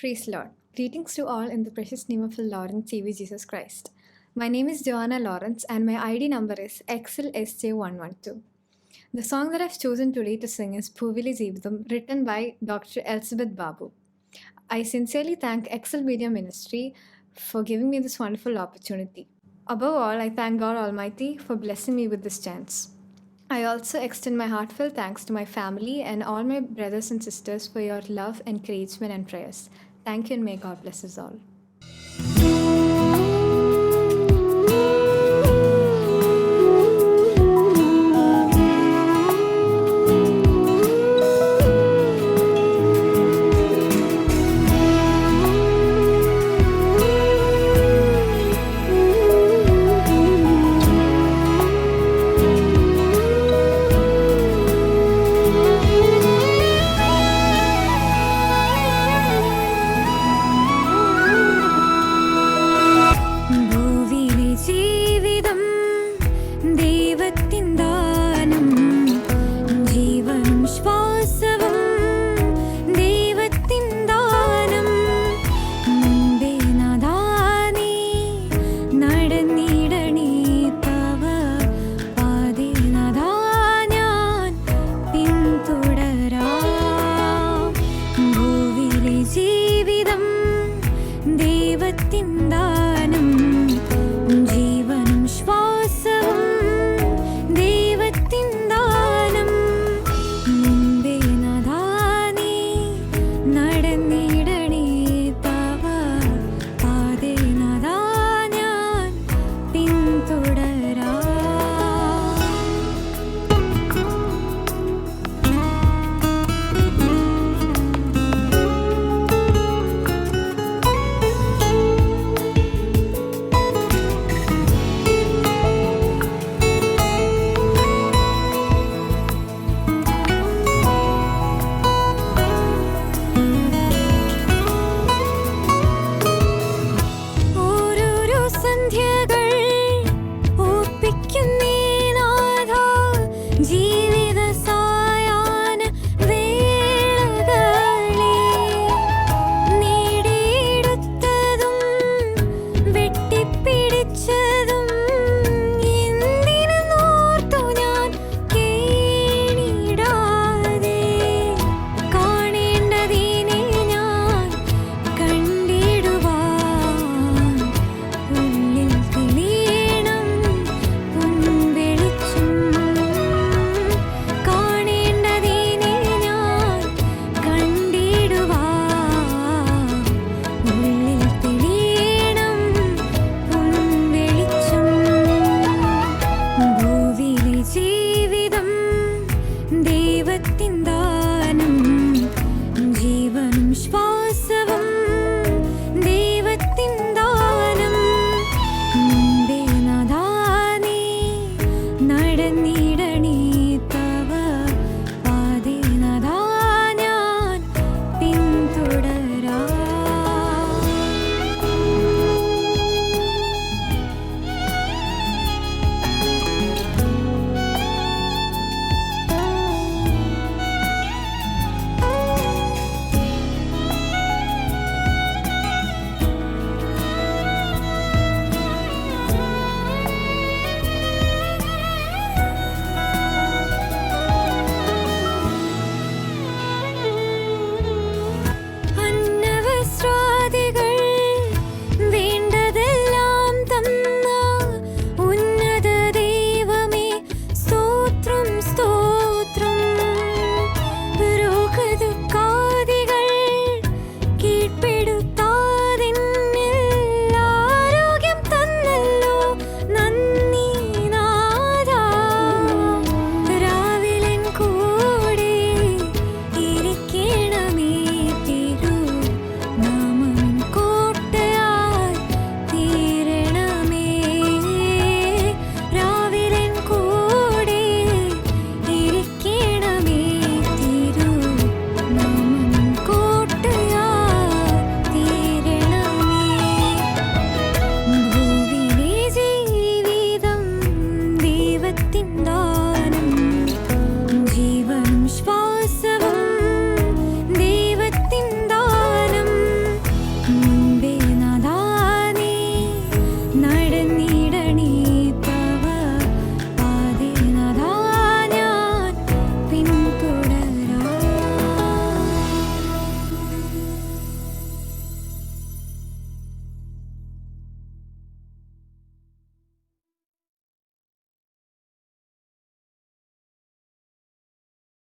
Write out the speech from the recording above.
Praise Lord. Greetings to all in the precious name of the Lord and Savior Jesus Christ. My name is Joanna Lawrence and my ID number is XLSJ112. The song that I've chosen today to sing is Puvili Jeevitham, written by Dr. Elizabeth Babu. I sincerely thank Excel Media Ministry for giving me this wonderful opportunity. Above all, I thank God Almighty for blessing me with this chance. I also extend my heartfelt thanks to my family and all my brothers and sisters for your love, encouragement, and prayers. Thank you and may God bless us all. ഭൂവിലെ ജീവിതം ദൈവത്തിൻ ദാനം, ജീവനും ശ്വാസവും ദൈവത്തിൻ ദാനം. മുൻപേ നാഥാ നീ നടന്നിടണേ തവ പാതേ നാഥാ ഞാൻ പിന്തുടരാം. ഭൂവിലെ ജീവിതം ദൈവത്തിൻ ദാനം, ജീവനും ശ്വാസവും